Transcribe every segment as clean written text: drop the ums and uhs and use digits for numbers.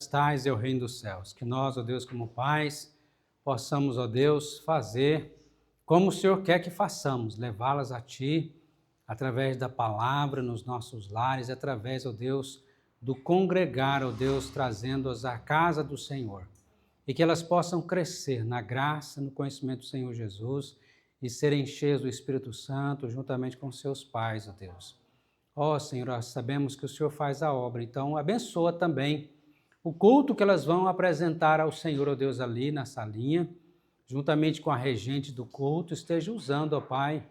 Estais é o reino dos céus. Que nós, ó Deus, como pais, possamos, ó Deus, fazer como o Senhor quer que façamos, levá-las a Ti, através da palavra nos nossos lares, através, ó Deus, do congregar, ó Deus, trazendo-as à casa do Senhor. E que elas possam crescer na graça, no conhecimento do Senhor Jesus e serem cheias do Espírito Santo, juntamente com seus pais, ó Deus. Ó Senhor, nós sabemos que o Senhor faz a obra, então abençoa também o culto que elas vão apresentar ao Senhor, ó Deus, ali na salinha, juntamente com a regente do culto, esteja usando, ó Pai,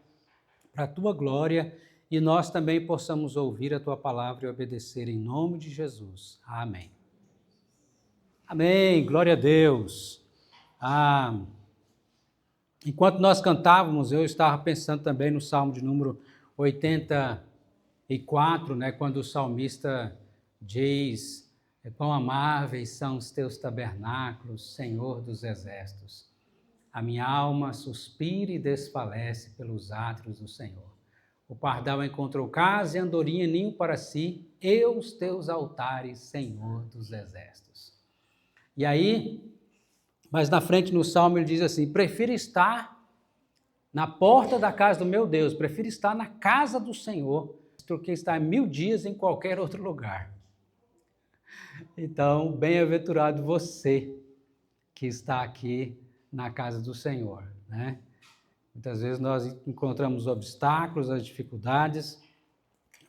para a Tua glória, e nós também possamos ouvir a Tua palavra e obedecer em nome de Jesus. Amém. Amém, glória a Deus. Enquanto nós cantávamos, eu estava pensando também no Salmo de número 84, né, quando o salmista diz: quão amáveis são os teus tabernáculos, Senhor dos exércitos. A minha alma suspira e desfalece pelos átrios do Senhor. O pardal encontrou casa e andorinha ninho para si, os teus altares, Senhor dos exércitos. E aí, mais na frente no Salmo ele diz assim: prefiro estar na porta da casa do meu Deus, prefiro estar na casa do Senhor, do que estar 1000 dias em qualquer outro lugar. Então, bem-aventurado você que está aqui na casa do Senhor, né? Muitas vezes nós encontramos obstáculos, as dificuldades,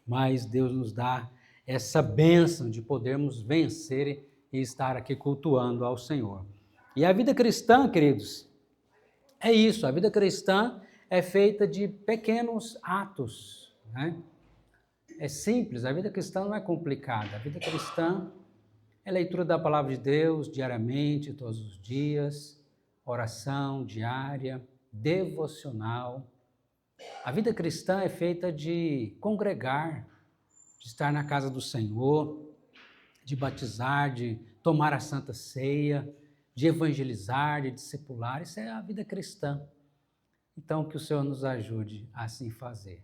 mas Deus nos dá essa bênção de podermos vencer e estar aqui cultuando ao Senhor. E a vida cristã, queridos, é isso. A vida cristã é feita de pequenos atos, né? É simples, a vida cristã não é complicada. A vida cristã é leitura da palavra de Deus diariamente, todos os dias, oração diária, devocional. A vida cristã é feita de congregar, de estar na casa do Senhor, de batizar, de tomar a Santa Ceia, de evangelizar, de discipular. Isso é a vida cristã. Então, que o Senhor nos ajude a assim fazer.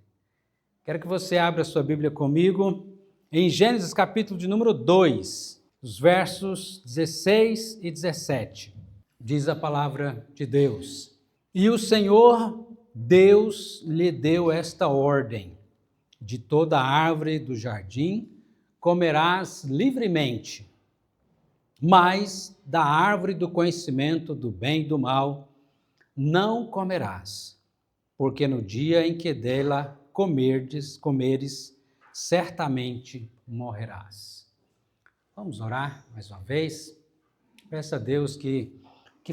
Quero que você abra a sua Bíblia comigo em Gênesis capítulo de número 2, os versos 16 e 17. Diz a palavra de Deus: e o Senhor Deus lhe deu esta ordem: de toda árvore do jardim comerás livremente, mas da árvore do conhecimento do bem e do mal não comerás, porque no dia em que dela comeres, certamente morrerás. Vamos orar mais uma vez? Peça a Deus que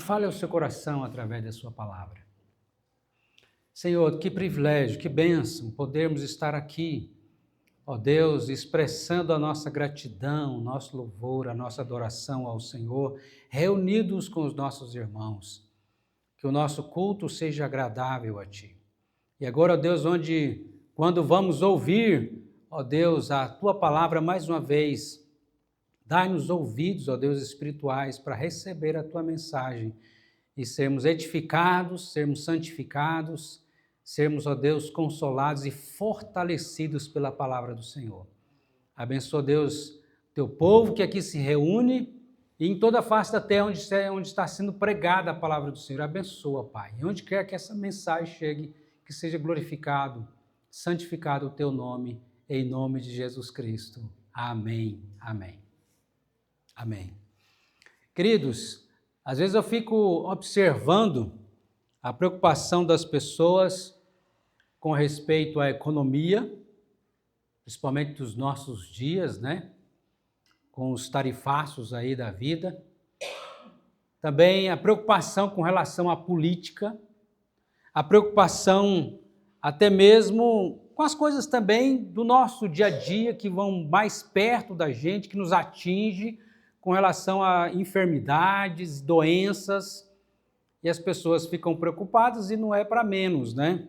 fale ao seu coração através da sua palavra. Senhor, que privilégio, que bênção podermos estar aqui, ó Deus, expressando a nossa gratidão, o nosso louvor, a nossa adoração ao Senhor, reunidos com os nossos irmãos. Que o nosso culto seja agradável a Ti. E agora, ó Deus, quando vamos ouvir, ó Deus, a Tua palavra mais uma vez, dai-nos ouvidos, ó Deus, espirituais, para receber a Tua mensagem e sermos edificados, sermos santificados, sermos, ó Deus, consolados e fortalecidos pela palavra do Senhor. Abençoa, Deus, Teu povo que aqui se reúne e em toda a face da terra onde está sendo pregada a palavra do Senhor. Abençoa, Pai. E onde quer que essa mensagem chegue, que seja glorificado, santificado o Teu nome, em nome de Jesus Cristo. Amém, amém, amém. Queridos, às vezes eu fico observando a preocupação das pessoas com respeito à economia, principalmente dos nossos dias, né? Com os tarifaços aí da vida. Também a preocupação com relação à política, a preocupação até mesmo com as coisas também do nosso dia a dia que vão mais perto da gente, que nos atinge com relação a enfermidades, doenças, e as pessoas ficam preocupadas e não é para menos, né?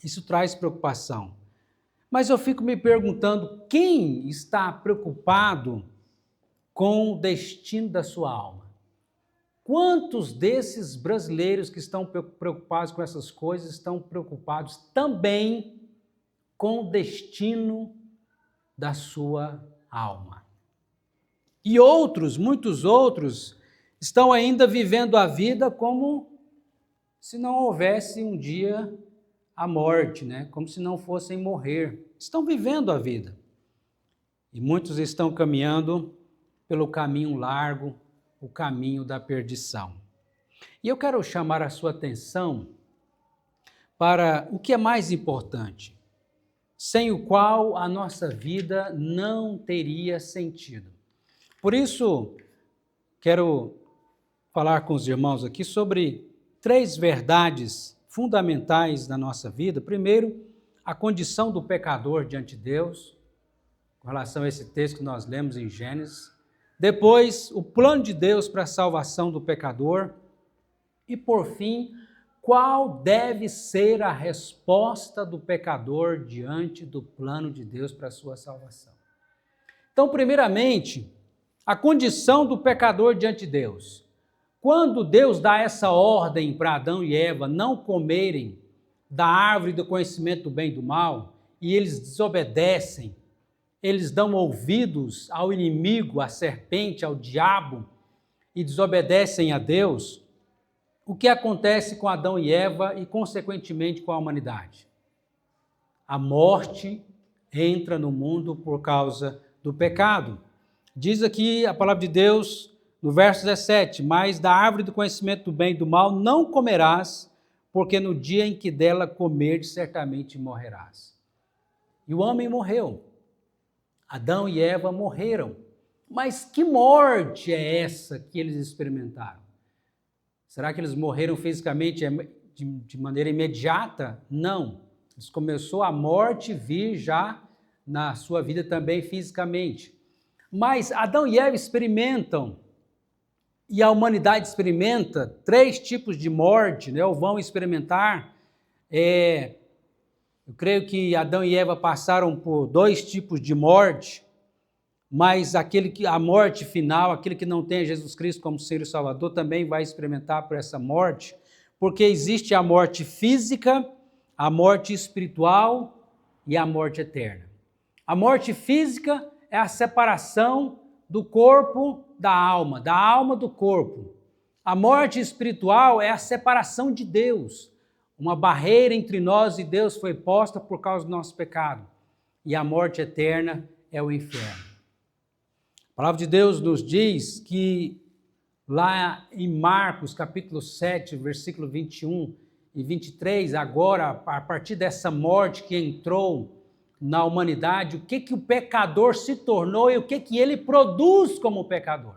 Isso traz preocupação. Mas eu fico me perguntando, quem está preocupado com o destino da sua alma? Quantos desses brasileiros que estão preocupados com essas coisas estão preocupados também com o destino da sua alma? E outros, muitos outros, estão ainda vivendo a vida como se não houvesse um dia a morte, né? Como se não fossem morrer. Estão vivendo a vida. E muitos estão caminhando pelo caminho largo, o caminho da perdição. E eu quero chamar a sua atenção para o que é mais importante, sem o qual a nossa vida não teria sentido. Por isso, quero falar com os irmãos aqui sobre 3 verdades fundamentais da nossa vida. Primeiro, a condição do pecador diante de Deus, com relação a esse texto que nós lemos em Gênesis. Depois, o plano de Deus para a salvação do pecador. E, por fim, qual deve ser a resposta do pecador diante do plano de Deus para a sua salvação. Então, primeiramente, a condição do pecador diante de Deus. Quando Deus dá essa ordem para Adão e Eva não comerem da árvore do conhecimento do bem e do mal, e eles desobedecem, eles dão ouvidos ao inimigo, à serpente, ao diabo, e desobedecem a Deus, o que acontece com Adão e Eva e, consequentemente, com a humanidade? A morte entra no mundo por causa do pecado. Diz aqui a palavra de Deus, no verso 17, mas da árvore do conhecimento do bem e do mal não comerás, porque no dia em que dela comerdes, certamente morrerás. E o homem morreu. Adão e Eva morreram. Mas que morte é essa que eles experimentaram? Será que eles morreram fisicamente de maneira imediata? Não. Começou a morte vir já na sua vida também fisicamente. Mas Adão e Eva experimentam, e a humanidade experimenta 3 tipos de morte, né? Ou vão experimentar. Eu creio que Adão e Eva passaram por 2 tipos de morte, mas a morte final, aquele que não tem Jesus Cristo como Senhor e Salvador, também vai experimentar por essa morte, porque existe a morte física, a morte espiritual e a morte eterna. A morte física é a separação do corpo da alma do corpo. A morte espiritual é a separação de Deus. Uma barreira entre nós e Deus foi posta por causa do nosso pecado. E a morte eterna é o inferno. A palavra de Deus nos diz que lá em Marcos, capítulo 7, versículo 21 e 23, agora, a partir dessa morte que entrou na humanidade, o que o pecador se tornou e o que ele produz como pecador.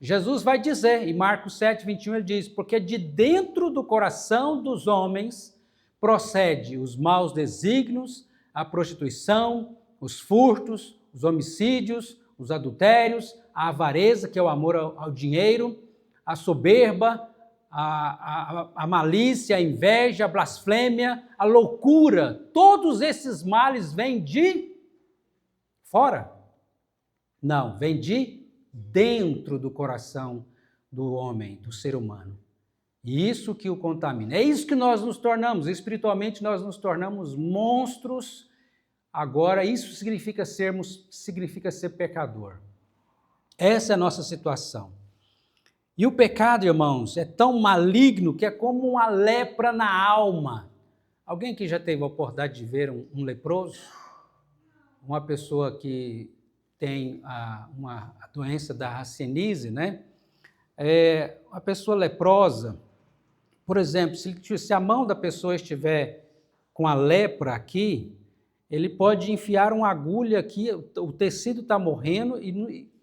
Jesus vai dizer, em Marcos 7, 21, ele diz, porque de dentro do coração dos homens procede os maus desígnios, a prostituição, os furtos, os homicídios, os adultérios, a avareza, que é o amor ao dinheiro, a soberba, a malícia, a inveja, a blasfêmia, a loucura. Todos esses males vêm de fora? Não, vêm de dentro do coração do homem, do ser humano. E isso que o contamina. É isso que nós nos tornamos. Espiritualmente nós nos tornamos monstros. Agora, isso significa ser pecador. Essa é a nossa situação. E o pecado, irmãos, é tão maligno que é como uma lepra na alma. Alguém que já teve a oportunidade de ver um leproso? Uma pessoa que tem a doença da hanseníase, né? A pessoa leprosa, por exemplo, se a mão da pessoa estiver com a lepra aqui, ele pode enfiar uma agulha aqui, o tecido está morrendo,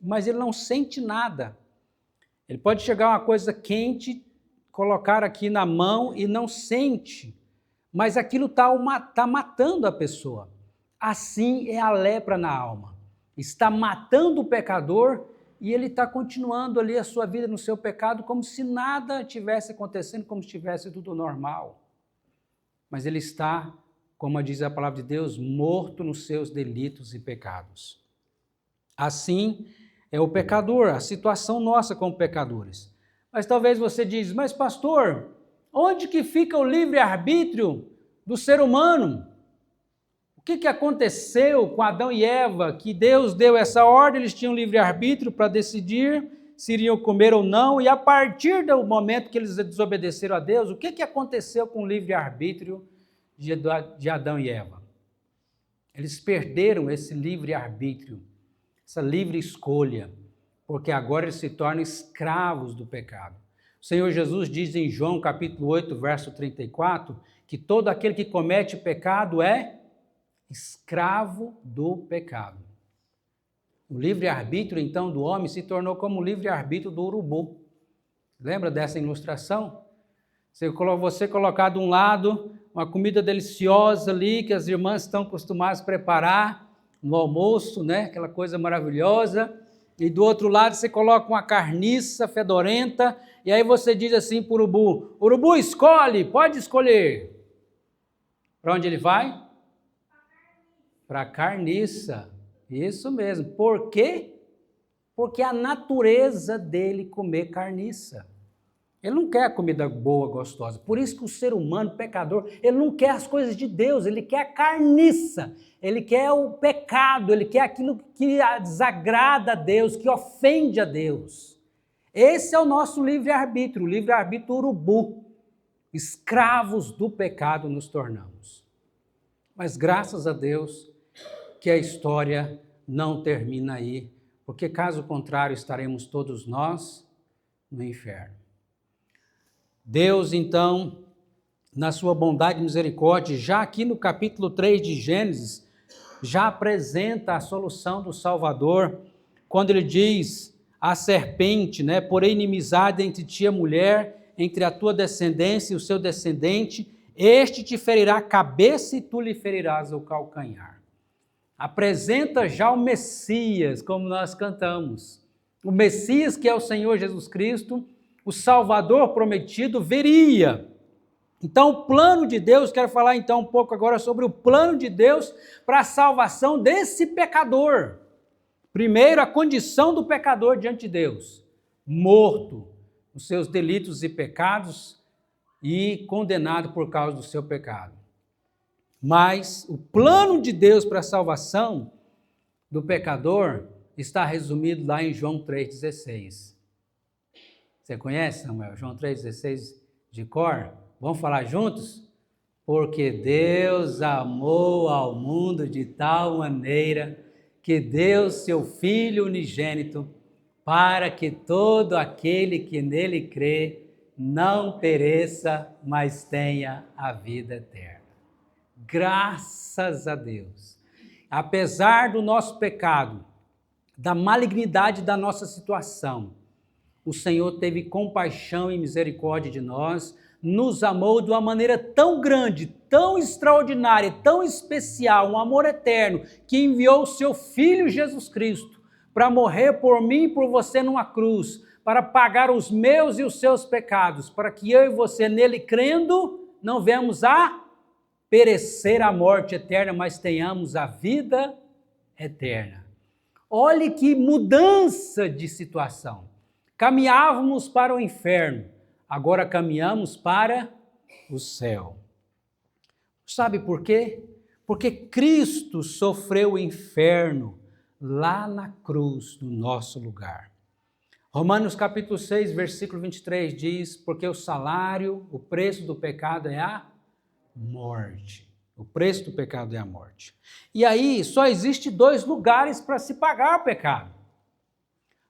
mas ele não sente nada. Ele pode chegar uma coisa quente, colocar aqui na mão e não sente, mas aquilo está matando a pessoa. Assim é a lepra na alma. Está matando o pecador e ele está continuando ali a sua vida no seu pecado como se nada tivesse acontecendo, como se estivesse tudo normal. Mas ele está, como diz a palavra de Deus, morto nos seus delitos e pecados. Assim é o pecador, a situação nossa como pecadores. Mas talvez você diz, mas pastor, onde que fica o livre-arbítrio do ser humano? O que aconteceu com Adão e Eva? Que Deus deu essa ordem, eles tinham livre-arbítrio para decidir se iriam comer ou não, e a partir do momento que eles desobedeceram a Deus, o que aconteceu com o livre-arbítrio de Adão e Eva? Eles perderam esse livre-arbítrio, essa livre escolha, porque agora eles se tornam escravos do pecado. O Senhor Jesus diz em João capítulo 8, verso 34, que todo aquele que comete pecado é escravo do pecado. O livre-arbítrio, então, do homem se tornou como o livre-arbítrio do urubu. Lembra dessa ilustração? Você colocar de um lado uma comida deliciosa ali, que as irmãs estão acostumadas a preparar no almoço, né? Aquela coisa maravilhosa. E do outro lado você coloca uma carniça fedorenta, e aí você diz assim para o urubu, urubu, escolhe, pode escolher. Para onde ele vai? Para a carniça. Isso mesmo. Por quê? Porque a natureza dele comer carniça. Ele não quer comida boa, gostosa. Por isso que o ser humano, pecador, ele não quer as coisas de Deus, ele quer a carniça, ele quer o pecado, ele quer aquilo que desagrada a Deus, que ofende a Deus. Esse é o nosso livre-arbítrio, o livre-arbítrio urubu. Escravos do pecado nos tornamos. Mas graças a Deus que a história não termina aí, porque caso contrário estaremos todos nós no inferno. Deus, então, na sua bondade e misericórdia, já aqui no capítulo 3 de Gênesis, já apresenta a solução do Salvador, quando ele diz à serpente, né, porém inimizade entre ti e a mulher, entre a tua descendência e o seu descendente, este te ferirá a cabeça e tu lhe ferirás o calcanhar. Apresenta já o Messias, como nós cantamos. O Messias, que é o Senhor Jesus Cristo, o Salvador prometido, viria. Então, o plano de Deus, quero falar então um pouco agora sobre o plano de Deus para a salvação desse pecador. Primeiro, a condição do pecador diante de Deus, morto nos seus delitos e pecados e condenado por causa do seu pecado. Mas o plano de Deus para a salvação do pecador está resumido lá em João 3,16. Você conhece, Samuel? João 3,16 de cor? Vamos falar juntos? Porque Deus amou ao mundo de tal maneira que deu seu Filho unigênito para que todo aquele que nele crê não pereça, mas tenha a vida eterna. Graças a Deus. Apesar do nosso pecado, da malignidade da nossa situação, o Senhor teve compaixão e misericórdia de nós, nos amou de uma maneira tão grande, tão extraordinária, tão especial, um amor eterno, que enviou o seu Filho Jesus Cristo para morrer por mim e por você numa cruz, para pagar os meus e os seus pecados, para que eu e você nele crendo, não venhamos a perecer a morte eterna, mas tenhamos a vida eterna. Olhe que mudança de situação. Caminhávamos para o inferno, agora caminhamos para o céu. Sabe por quê? Porque Cristo sofreu o inferno lá na cruz, no nosso lugar. Romanos capítulo 6, versículo 23 diz, porque o salário, o preço do pecado é a morte. O preço do pecado é a morte. E aí só existe dois lugares para se pagar o pecado.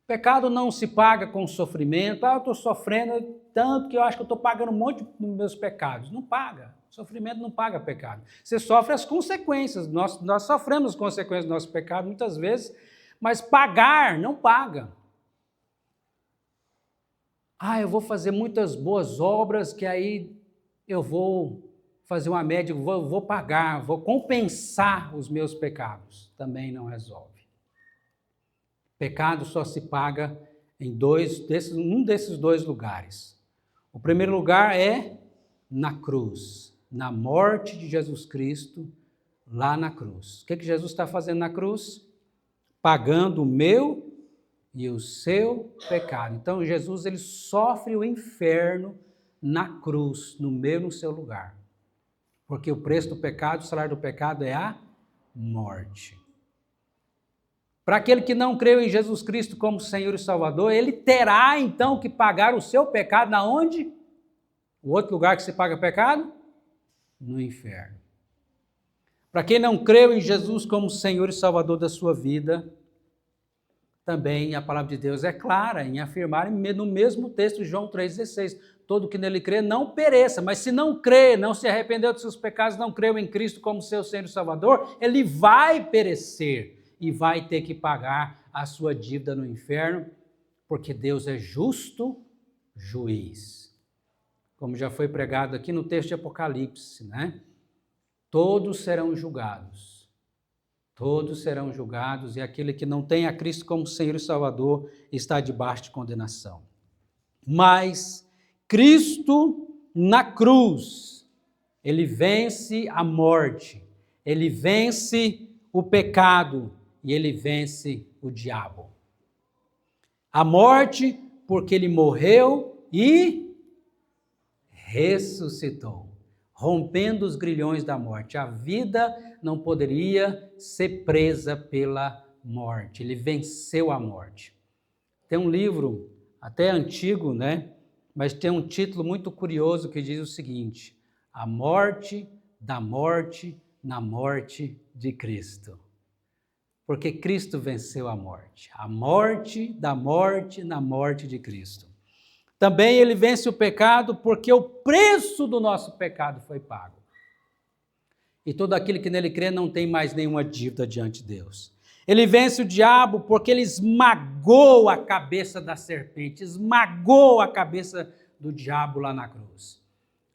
O pecado não se paga com sofrimento. Eu estou sofrendo tanto que eu acho que eu estou pagando um monte dos meus pecados. Não paga. Sofrimento não paga pecado. Você sofre as consequências. Nós sofremos as consequências do nosso pecado muitas vezes, mas pagar não paga. Eu vou fazer muitas boas obras que aí eu vou fazer uma média, vou pagar, vou compensar os meus pecados. Também não resolve. Pecado só se paga em um desses dois lugares. O primeiro lugar é na cruz, na morte de Jesus Cristo, lá na cruz. O que Jesus está fazendo na cruz? Pagando o meu e o seu pecado. Então Jesus ele sofre o inferno na cruz, no meu e no seu lugar. Porque o preço do pecado, o salário do pecado é a morte. Para aquele que não creu em Jesus Cristo como Senhor e Salvador, ele terá então que pagar o seu pecado na onde? O outro lugar que se paga pecado? No inferno. Para quem não creu em Jesus como Senhor e Salvador da sua vida, também a palavra de Deus é clara em afirmar no mesmo texto, João 3,16, todo que nele crê não pereça, mas se não crê, não se arrependeu dos seus pecados, não creu em Cristo como seu Senhor e Salvador, ele vai perecer e vai ter que pagar a sua dívida no inferno, porque Deus é justo juiz. Como já foi pregado aqui no texto de Apocalipse, né? Todos serão julgados. Todos serão julgados e aquele que não tem a Cristo como Senhor e Salvador está debaixo de condenação. Mas Cristo na cruz, ele vence a morte, ele vence o pecado e ele vence o diabo. A morte porque ele morreu e ressuscitou, rompendo os grilhões da morte. A vida não poderia ser presa pela morte. Ele venceu a morte. Tem um livro, até antigo, né? Mas tem um título muito curioso que diz o seguinte: A morte da morte na morte de Cristo. Porque Cristo venceu a morte. A morte da morte na morte de Cristo. Também ele vence o pecado porque o preço do nosso pecado foi pago. E todo aquele que nele crê não tem mais nenhuma dívida diante de Deus. Ele vence o diabo porque ele esmagou a cabeça da serpente, esmagou a cabeça do diabo lá na cruz.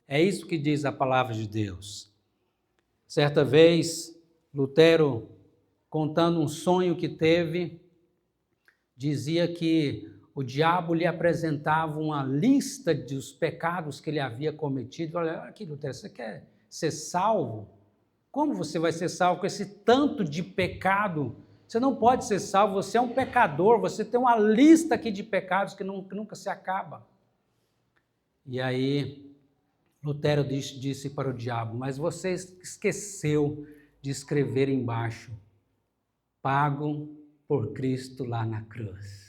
É isso que diz a palavra de Deus. Certa vez, Lutero, contando um sonho que teve, dizia que o diabo lhe apresentava uma lista dos pecados que ele havia cometido. Olha aqui, Lutero, você quer ser salvo? Como você vai ser salvo com esse tanto de pecado? Você não pode ser salvo, você é um pecador, você tem uma lista aqui de pecados que nunca se acaba. E aí, Lutero disse para o diabo, mas você esqueceu de escrever embaixo, pago por Cristo lá na cruz.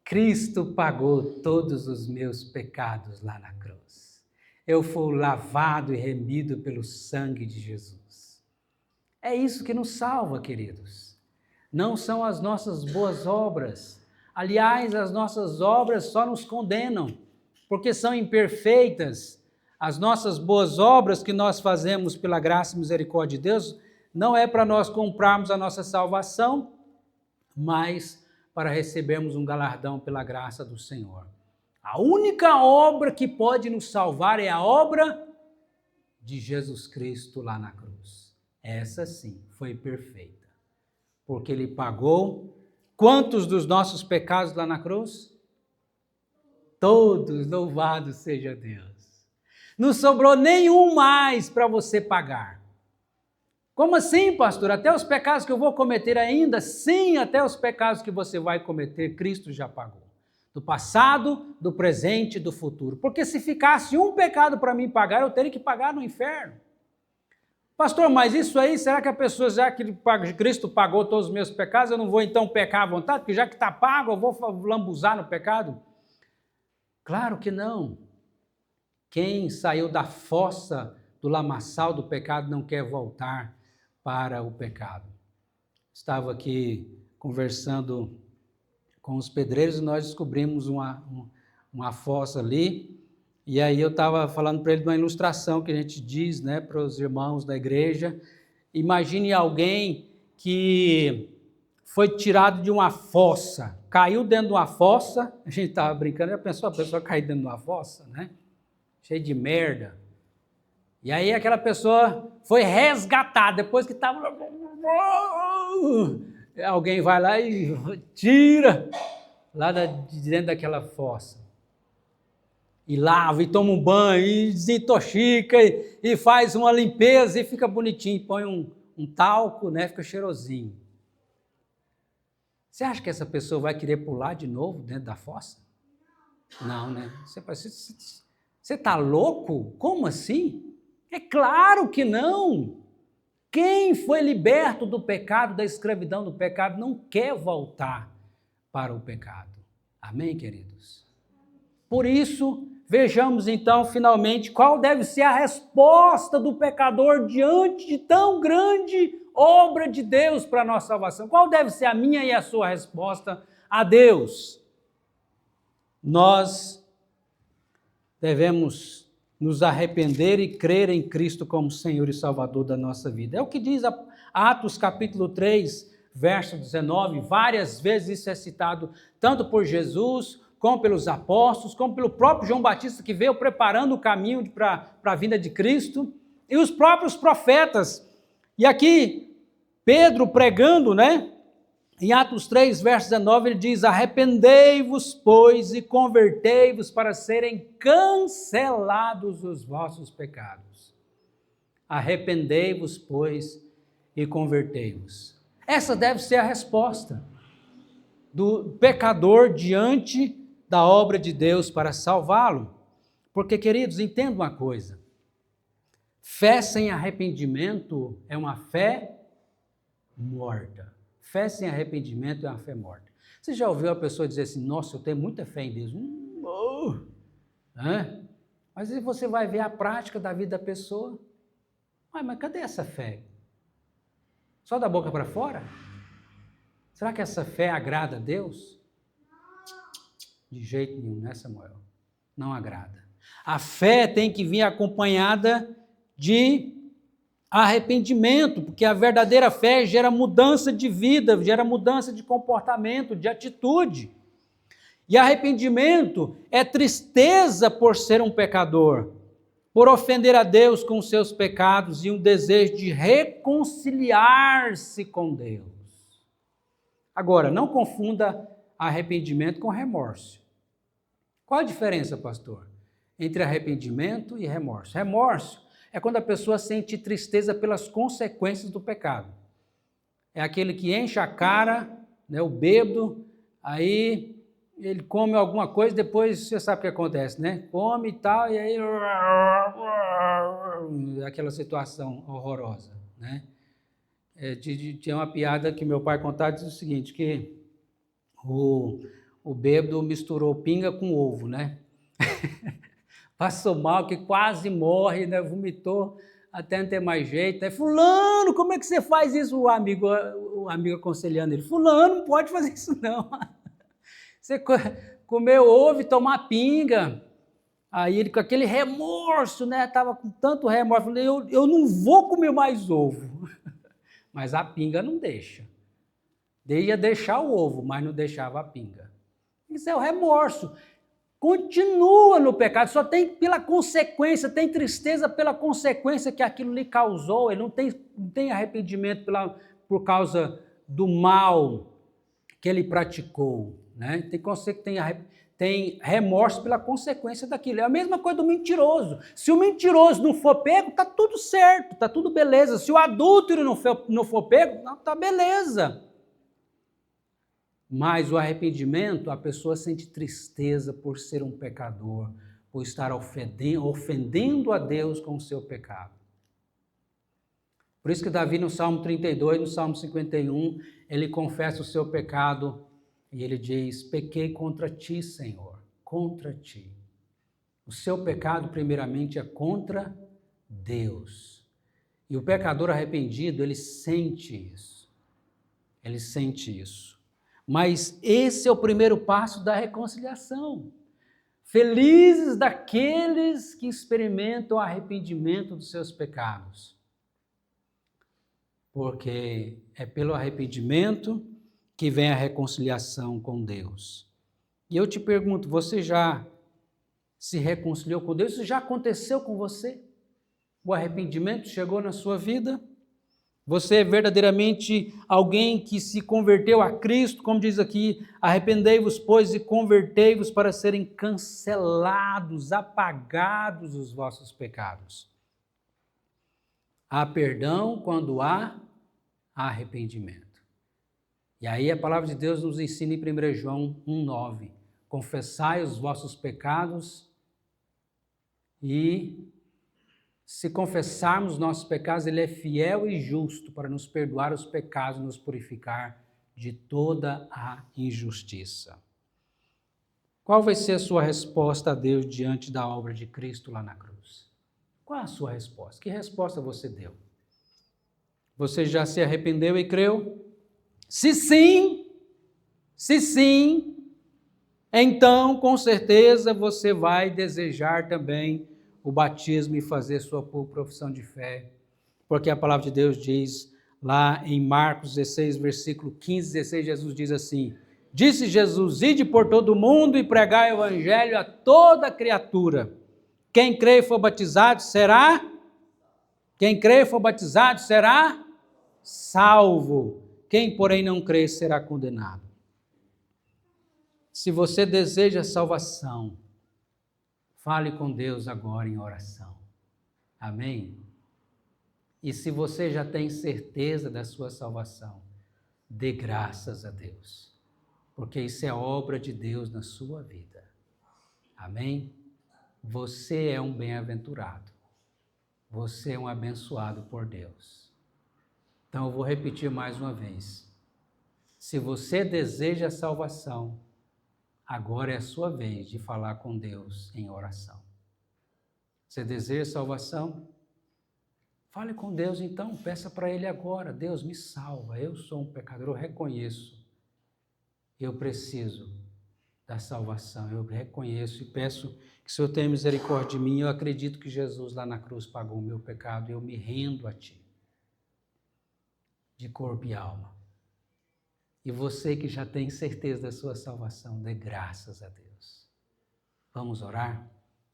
Cristo pagou todos os meus pecados lá na cruz. Eu fui lavado e remido pelo sangue de Jesus. É isso que nos salva, queridos. Não são as nossas boas obras. Aliás, as nossas obras só nos condenam, porque são imperfeitas. As nossas boas obras que nós fazemos pela graça e misericórdia de Deus, não é para nós comprarmos a nossa salvação, mas para recebermos um galardão pela graça do Senhor. A única obra que pode nos salvar é a obra de Jesus Cristo lá na cruz. Essa sim foi perfeita, porque ele pagou quantos dos nossos pecados lá na cruz? Todos, louvado seja Deus. Não sobrou nenhum mais para você pagar. Como assim, pastor? Até os pecados que eu vou cometer ainda? Sim, até os pecados que você vai cometer, Cristo já pagou. Do passado, do presente e do futuro. Porque se ficasse um pecado para mim pagar, eu teria que pagar no inferno. Pastor, mas isso aí, será que a pessoa, já que Cristo pagou todos os meus pecados, eu não vou então pecar à vontade? Porque já que está pago, eu vou lambuzar no pecado? Claro que não. Quem saiu da fossa do lamaçal do pecado não quer voltar para o pecado. Estava aqui conversando com os pedreiros e nós descobrimos uma fossa ali, e aí eu estava falando para ele de uma ilustração que a gente diz, né, para os irmãos da igreja. Imagine alguém que foi tirado de uma fossa, caiu dentro de uma fossa, a gente estava brincando, já pensou a pessoa cair dentro de uma fossa, né? Cheio de merda. E aí aquela pessoa foi resgatada, depois que estava... Alguém vai lá e tira lá de dentro daquela fossa. E lava, e toma um banho, e desintoxica, e faz uma limpeza, e fica bonitinho, põe um talco, né? Fica cheirosinho. Você acha que essa pessoa vai querer pular de novo dentro da fossa? Não, né? Você está louco? Como assim? É claro que não! Quem foi liberto do pecado, da escravidão do pecado, não quer voltar para o pecado. Amém, queridos? Por isso, vejamos então, finalmente, qual deve ser a resposta do pecador diante de tão grande obra de Deus para a nossa salvação. Qual deve ser a minha e a sua resposta a Deus? Nós devemos nos arrepender e crer em Cristo como Senhor e Salvador da nossa vida. É o que diz Atos capítulo 3, verso 19, várias vezes isso é citado tanto por Jesus, como pelos apóstolos, como pelo próprio João Batista, que veio preparando o caminho para a vinda de Cristo, e os próprios profetas. E aqui, Pedro pregando, em Atos 3, verso 19, ele diz: arrependei-vos, pois, e convertei-vos para serem cancelados os vossos pecados. Arrependei-vos, pois, e convertei-vos. Essa deve ser a resposta do pecador diante da obra de Deus para salvá-lo. Porque, queridos, entenda uma coisa: fé sem arrependimento é uma fé morta. Fé sem arrependimento é uma fé morta. Você já ouviu a pessoa dizer assim: nossa, eu tenho muita fé em Deus. Mas aí você vai ver a prática da vida da pessoa. Mas cadê essa fé? Só da boca para fora? Será que essa fé agrada a Deus? De jeito nenhum, né, Samuel? Não agrada. A fé tem que vir acompanhada de arrependimento, porque a verdadeira fé gera mudança de vida, gera mudança de comportamento, de atitude. E arrependimento é tristeza por ser um pecador, por ofender a Deus com os seus pecados e um desejo de reconciliar-se com Deus. Agora, não confunda arrependimento com remorso. Qual a diferença, pastor, entre arrependimento e remorso? Remorso é quando a pessoa sente tristeza pelas consequências do pecado. É aquele que enche a cara, o bêbado, aí ele come alguma coisa, depois você sabe o que acontece, come e tal, e aí aquela situação horrorosa, Tinha uma piada que meu pai contava, diz o seguinte, que o bêbado misturou pinga com ovo, Passou mal, que quase morre, vomitou até não ter mais jeito. Fulano, como é que você faz isso? O amigo aconselhando ele: fulano, não pode fazer isso não. Você comer ovo e tomar pinga. Aí ele, com aquele remorso, estava com tanto remorso, falei: eu não vou comer mais ovo. Mas a pinga não deixa. Ia deixar o ovo, mas não deixava a pinga. Isso é o remorso. Continua no pecado, só tem pela consequência, tem tristeza pela consequência que aquilo lhe causou, ele não tem arrependimento por causa do mal que ele praticou, tem remorso pela consequência daquilo. É a mesma coisa do mentiroso. Se o mentiroso não for pego, está tudo certo, está tudo beleza. Se o adúltero não for pego, está beleza. Mas o arrependimento, a pessoa sente tristeza por ser um pecador, por estar ofendendo a Deus com o seu pecado. Por isso que Davi, no Salmo 32, no Salmo 51, ele confessa o seu pecado e ele diz: pequei contra ti, Senhor, contra ti. O seu pecado, primeiramente, é contra Deus. E o pecador arrependido, ele sente isso. Ele sente isso. Mas esse é o primeiro passo da reconciliação. Felizes daqueles que experimentam o arrependimento dos seus pecados. Porque é pelo arrependimento que vem a reconciliação com Deus. E eu te pergunto, você já se reconciliou com Deus? Isso já aconteceu com você? O arrependimento chegou na sua vida? Você é verdadeiramente alguém que se converteu a Cristo, como diz aqui: arrependei-vos, pois, e convertei-vos para serem cancelados, apagados os vossos pecados. Há perdão quando há arrependimento. E aí a palavra de Deus nos ensina em 1 João 1,9: confessai os vossos pecados e Se confessarmos nossos pecados, Ele é fiel e justo para nos perdoar os pecados e nos purificar de toda a injustiça. Qual vai ser a sua resposta a Deus diante da obra de Cristo lá na cruz? Qual a sua resposta? Que resposta você deu? Você já se arrependeu e creu? Se sim, então com certeza você vai desejar também o batismo e fazer sua profissão de fé. Porque a palavra de Deus diz lá em Marcos 16, versículo 15, 16, Jesus diz assim: disse Jesus, ide por todo o mundo e pregai o evangelho a toda criatura. Quem crê e for batizado será? Quem crê e for batizado será salvo. Quem, porém, não crê será condenado. Se você deseja salvação, fale com Deus agora em oração. Amém? E se você já tem certeza da sua salvação, dê graças a Deus, porque isso é obra de Deus na sua vida. Amém? Você é um bem-aventurado. Você é um abençoado por Deus. Então eu vou repetir mais uma vez. Se você deseja salvação, agora é a sua vez de falar com Deus em oração. Você deseja salvação? Fale com Deus então, peça para Ele agora. Deus, me salva, eu sou um pecador, eu reconheço. Eu preciso da salvação, eu reconheço e peço que o Senhor tenha misericórdia de mim. Eu acredito que Jesus lá na cruz pagou o meu pecado e eu me rendo a Ti, de corpo e alma. E você que já tem certeza da sua salvação, dê graças a Deus. Vamos orar?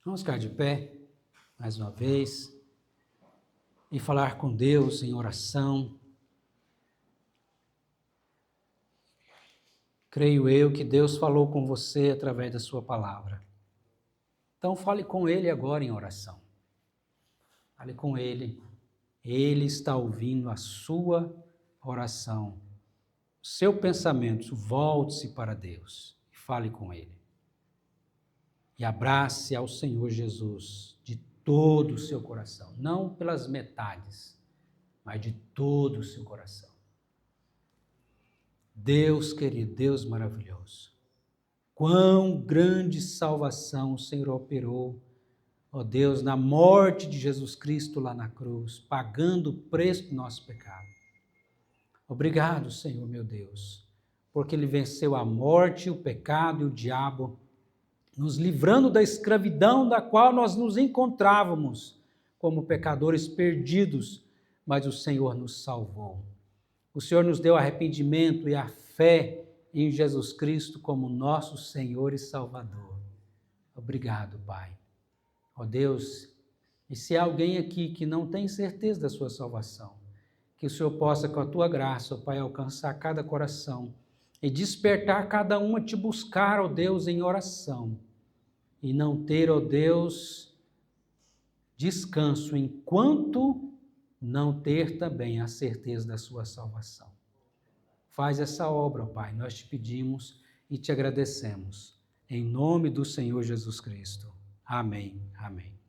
Vamos ficar de pé, mais uma vez, e falar com Deus em oração. Creio eu que Deus falou com você através da sua palavra. Então fale com Ele agora em oração. Fale com Ele. Ele está ouvindo a sua oração. O seu pensamento, volte-se para Deus e fale com Ele. E abrace ao Senhor Jesus de todo o seu coração. Não pelas metades, mas de todo o seu coração. Deus querido, Deus maravilhoso, quão grande salvação o Senhor operou, ó Deus, na morte de Jesus Cristo lá na cruz, pagando o preço do nosso pecado. Obrigado, Senhor meu Deus, porque Ele venceu a morte, o pecado e o diabo, nos livrando da escravidão da qual nós nos encontrávamos como pecadores perdidos, mas o Senhor nos salvou. O Senhor nos deu arrependimento e a fé em Jesus Cristo como nosso Senhor e Salvador. Obrigado, Pai. Ó Deus, e se há alguém aqui que não tem certeza da sua salvação, que o Senhor possa, com a Tua graça, ó Pai, alcançar cada coração e despertar cada um a Te buscar, ó Deus, em oração e não ter, ó Deus, descanso enquanto não ter também a certeza da sua salvação. Faz essa obra, ó Pai, nós te pedimos e te agradecemos. Em nome do Senhor Jesus Cristo. Amém. Amém.